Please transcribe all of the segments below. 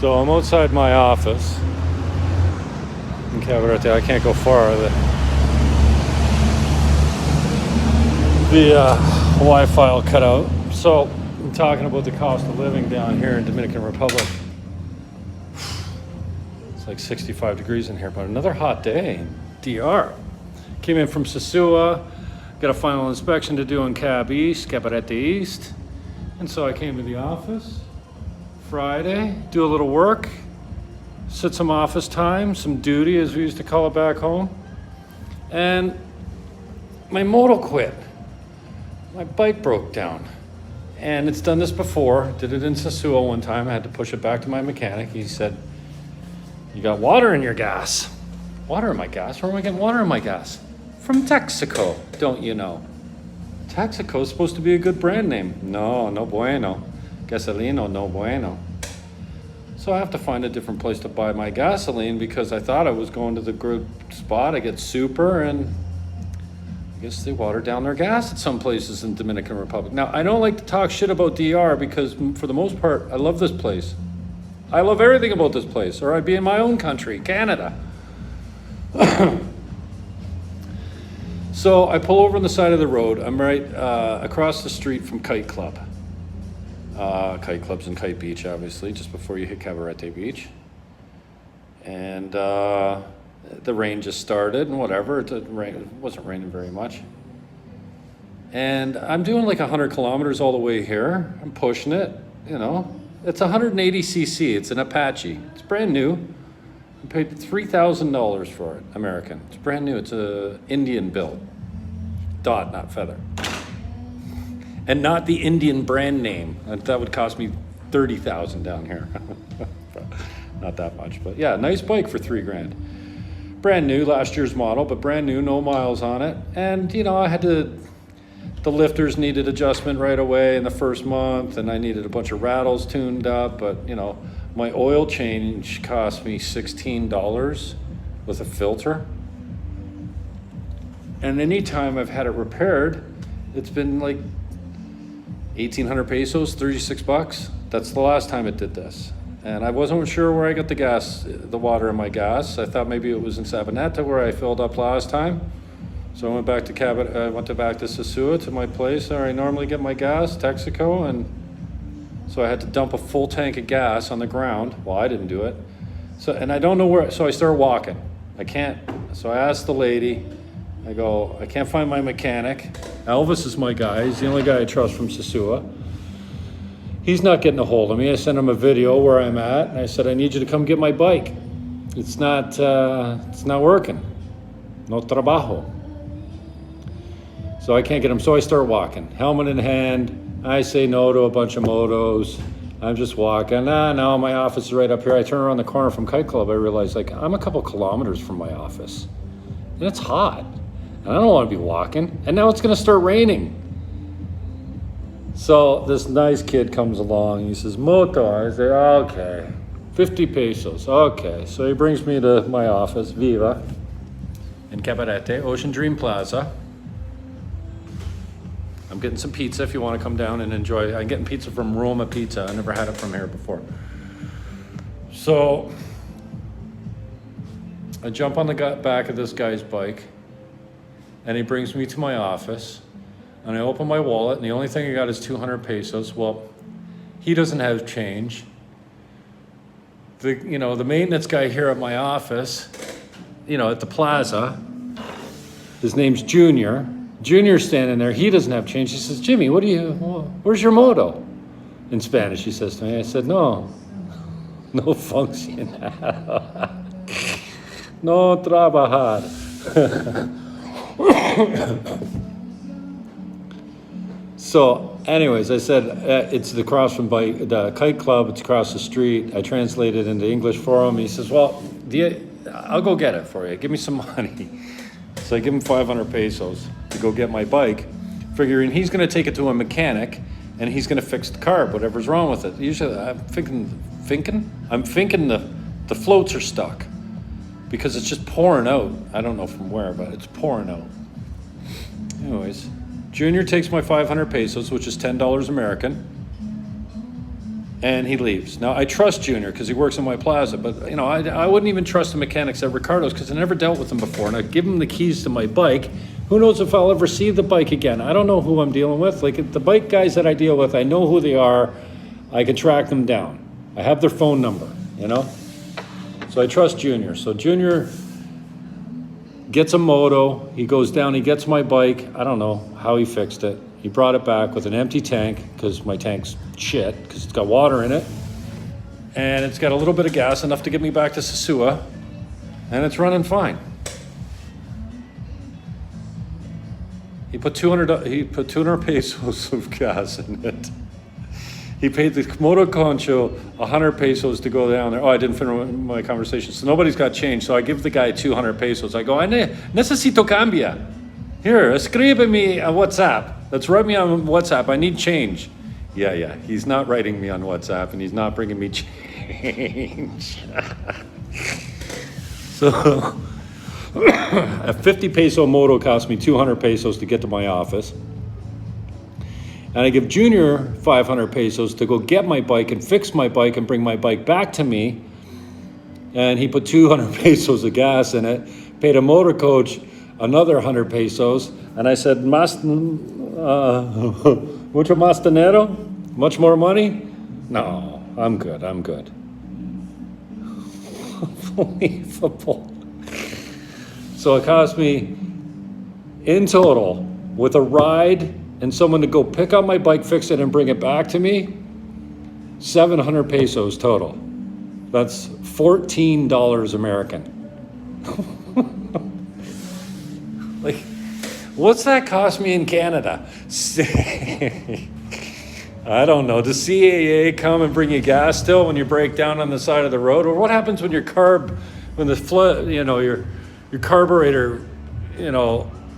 So I'm outside my office in Cabarete. I can't go far. The Wi-Fi will cut out. So I'm talking about the cost of living down here in Dominican Republic. It's like 65 degrees in here, but another hot day in DR. Came in from Sosua, got a final inspection to do in Cabarete East. And so I came to the office Friday, do a little work, sit some office time, some duty as we used to call it back home. And my moto quit. My bike broke down. And it's done this before. Did it in Sosua one time. I had to push it back to my mechanic. He said, "You got water in your gas." Water in my gas? Where am I getting water in my gas? From Texaco, don't you know? Texaco is supposed to be a good brand name. No bueno. Gasolino, no bueno. So I have to find a different place to buy my gasoline because I thought I was going to the good spot. I get super, and I guess they water down their gas at some places in Dominican Republic. Now, I don't like to talk shit about DR because for the most part, I love this place. I love everything about this place, or I'd be in my own country, Canada. So I pull over on the side of the road. I'm right across the street from Kite Club. Kite Club's in Kite Beach, obviously, just before you hit Cabarete Beach. And the rain just started and whatever. It wasn't raining very much. And I'm doing like 100 kilometers all the way here. I'm pushing it, you know. It's 180 cc. It's an Apache. It's brand new. I paid $3,000 for it, American. It's brand new. It's a Indian built. Dot, not feather. And not the Indian brand name. That would cost me $30,000 down here. Not that much, but yeah, nice bike for $3,000. Brand new, last year's model, but brand new, no miles on it. And you know, the lifters needed adjustment right away in the first month, and I needed a bunch of rattles tuned up, but you know, my oil change cost me $16 with a filter. And anytime I've had it repaired, it's been like 1,800 pesos, 36 bucks. That's the last time it did this. And I wasn't sure where I got the water in my gas. I thought maybe it was in Sabaneta where I filled up last time. So I went back to Sosua, to my place where I normally get my gas, Texaco, and so I had to dump a full tank of gas on the ground. Well, I didn't do it. And I don't know where, so I started walking. So I asked the lady, I go, I can't find my mechanic. Elvis is my guy. He's the only guy I trust from Sosua. He's not getting a hold of me. I sent him a video where I'm at, and I said, I need you to come get my bike. It's not working. No trabajo. So I can't get him. So I start walking, helmet in hand. I say no to a bunch of motos. I'm just walking. No, my office is right up here. I turn around the corner from Kite Club. I realize like I'm a couple kilometers from my office, and it's hot. And I don't want to be walking. And now it's going to start raining. So this nice kid comes along. He says, "Moto." I say, "Okay, 50 pesos." Okay. So he brings me to my office, Viva, in Cabarete, Ocean Dream Plaza. I'm getting some pizza if you want to come down and enjoy. I'm getting pizza from Roma Pizza. I never had it from here before. So I jump on the back of this guy's bike, and he brings me to my office, and I open my wallet, and the only thing I got is 200 pesos. Well, he doesn't have change. The maintenance guy here at my office, at the plaza, his name's Junior. Junior's standing there. He doesn't have change. He says, "Jimmy, where's your moto?" In Spanish, he says to me. I said, no function. No trabajar. So anyways, I said, it's across from the Kite Club. It's across the street. I translated into English for him. He says, "Well, I'll go get it for you. Give me some money." So I give him 500 pesos to go get my bike, figuring he's going to take it to a mechanic and he's going to fix the carb, whatever's wrong with it. Usually I'm thinking the floats are stuck because it's just pouring out. I don't know from where, but it's pouring out. Anyways, Junior takes my 500 pesos, which is $10 American. and he leaves. Now, I trust Junior because he works in my plaza, but you know, I wouldn't even trust the mechanics at Ricardo's because I never dealt with them before, and I give him the keys to my bike. Who knows if I'll ever see the bike again? I don't know who I'm dealing with. Like, the bike guys that I deal with, I know who they are. I can track them down. I have their phone number, you know? So I trust Junior. So Junior gets a moto. He goes down, he gets my bike. I don't know how he fixed it. He brought it back with an empty tank because my tank's shit because it's got water in it. And it's got a little bit of gas, enough to get me back to Sosua. And it's running fine. He put 200 pesos of gas in it. He paid the Moto Concho 100 pesos to go down there. Oh, I didn't finish my conversation. So nobody's got change. So I give the guy 200 pesos. I go, necesito cambia. Here, escribe me on WhatsApp. Let's write me on WhatsApp. I need change. Yeah. He's not writing me on WhatsApp, and he's not bringing me change. So a 50 peso moto cost me 200 pesos to get to my office. And I give Junior 500 pesos to go get my bike and fix my bike and bring my bike back to me. And he put 200 pesos of gas in it, paid a motor coach another 100 pesos. And I said, mucho más dinero? Much more money? No, I'm good. Unbelievable. So it cost me, in total, with a ride and someone to go pick up my bike, fix it, and bring it back to me, 700 pesos total. That's $14 American. Like, what's that cost me in Canada? I don't know. Does CAA come and bring you gas still when you break down on the side of the road? Or what happens when your your carburetor,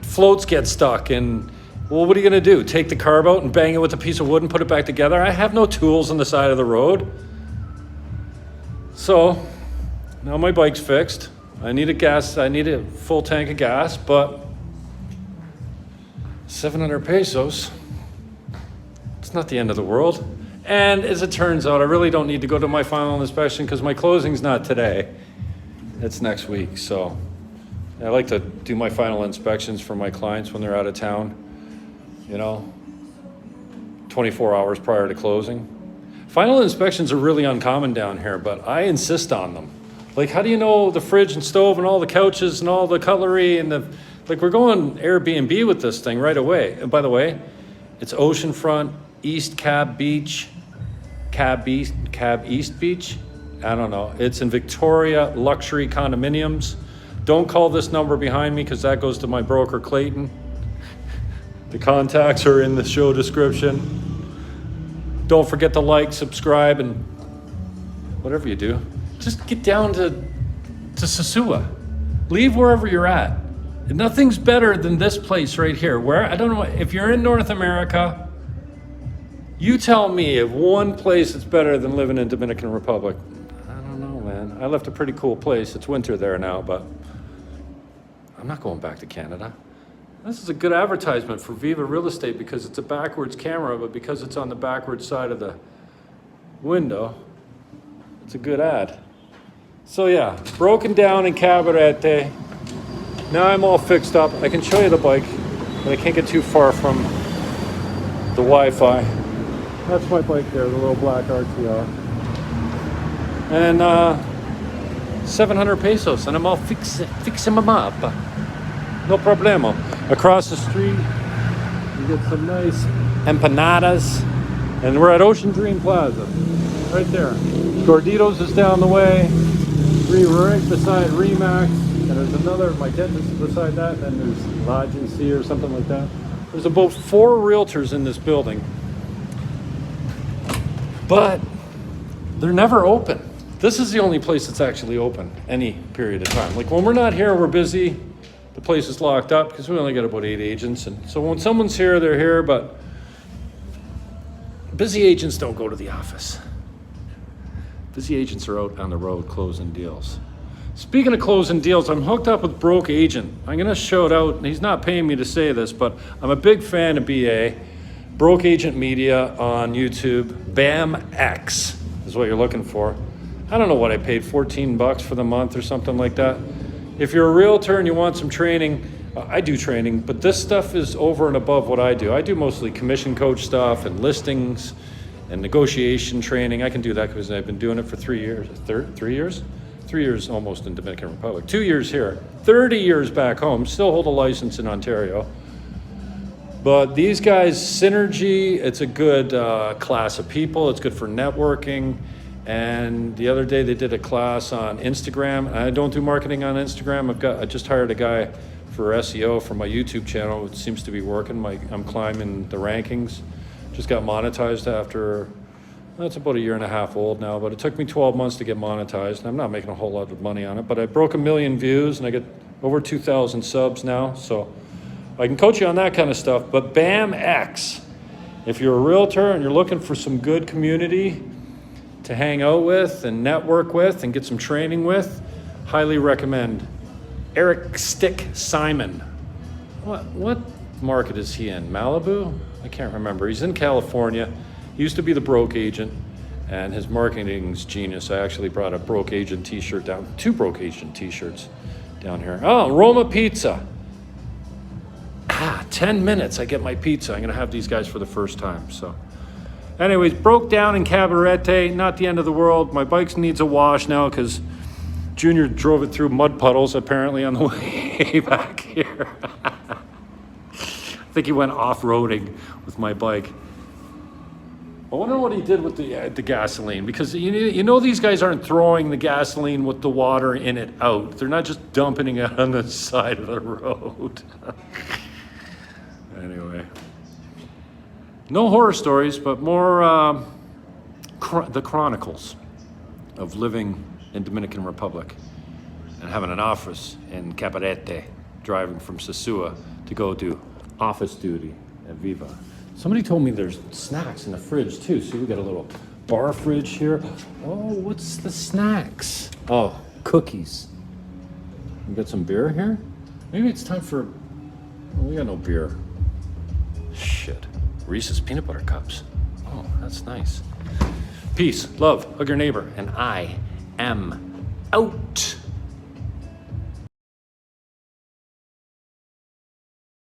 floats get stuck, and well, what are you gonna do? Take the carb out and bang it with a piece of wood and put it back together? I have no tools on the side of the road. So now my bike's fixed. I need a full tank of gas, but 700 pesos, it's not the end of the world. And as it turns out, I really don't need to go to my final inspection because my closing's not today. It's next week. So I like to do my final inspections for my clients when they're out of town, 24 hours prior to closing. Final inspections are really uncommon down here, but I insist on them. Like, how do you know the fridge and stove and all the couches and all the cutlery and we're going Airbnb with this thing right away. And by the way, it's oceanfront, East Cab East Beach. I don't know. It's in Victoria, luxury condominiums. Don't call this number behind me because that goes to my broker, Clayton. The contacts are in the show description. Don't forget to like, subscribe, and whatever you do, just get down to Sosua. Leave wherever you're at. Nothing's better than this place right here. I don't know, if you're in North America, you tell me of one place that's better than living in Dominican Republic. I don't know, man. I left a pretty cool place. It's winter there now, but I'm not going back to Canada. This is a good advertisement for Viva Real Estate because it's a backwards camera, but because it's on the backwards side of the window, it's a good ad. So yeah, broken down in Cabarete. Now I'm all fixed up. I can show you the bike, but I can't get too far from the Wi-Fi. That's my bike there, the little black RTR. And 700 pesos, and I'm all fixing them up. No problemo. Across the street, you get some nice empanadas. And we're at Ocean Dream Plaza, right there. Gorditos is down the way. We're right beside Remax. And there's another, my dentist is beside that. And then there's Lodge and C or something like that. There's about 4 realtors in this building. But they're never open. This is the only place that's actually open any period of time. Like when we're not here, we're busy. The place is locked up because we only got about 8 agents. And so when someone's here, they're here, but busy agents don't go to the office. Busy agents are out on the road closing deals. Speaking of closing deals, I'm hooked up with Broke Agent. I'm going to shout out, and he's not paying me to say this, but I'm a big fan of BA. Broke Agent Media on YouTube. BAMX is what you're looking for. I don't know what I paid, $14 for the month or something like that. If you're a realtor and you want some training, I do training, but this stuff is over and above what I do. I do mostly commission coach stuff and listings and negotiation training. I can do that because I've been doing it for 3 years. 3 years? 3 years almost in Dominican Republic. 2 years here. 30 years back home. Still hold a license in Ontario. But these guys, Synergy, it's a good class of people. It's good for networking. And the other day they did a class on Instagram. I don't do marketing on Instagram. I just hired a guy for SEO for my YouTube channel. It seems to be working. I'm climbing the rankings. Just got monetized after, that's about 1.5 years old now, but it took me 12 months to get monetized. I'm not making a whole lot of money on it, but I broke 1 million views and I get over 2,000 subs now. So I can coach you on that kind of stuff. But BAMX, if you're a realtor and you're looking for some good community to hang out with and network with and get some training with, highly recommend. Eric Stick Simon. What market is he in? Malibu? I can't remember. He's in California. He used to be the broke agent, and his marketing's genius. I actually brought a broke agent t-shirt down, 2 broke agent t-shirts down here. Oh, Roma Pizza. 10 minutes I get my pizza. I'm gonna have these guys for the first time. So anyways, broke down in Cabarete, not the end of the world. My bike needs a wash now because Junior drove it through mud puddles apparently on the way back here. I think he went off-roading with my bike. I wonder what he did with the gasoline, because you know these guys aren't throwing the gasoline with the water in it out. They're not just dumping it on the side of the road. Anyway, no horror stories, but more the chronicles of living in Dominican Republic and having an office in Cabarete, driving from Sosua to go do office duty at Viva. Somebody told me there's snacks in the fridge too. See, we got a little bar fridge here. Oh, what's the snacks? Oh, cookies. We got some beer here? Maybe it's time for, we got no beer. Shit. Reese's peanut butter cups. Oh, that's nice. Peace, love, hug your neighbor, and I am out.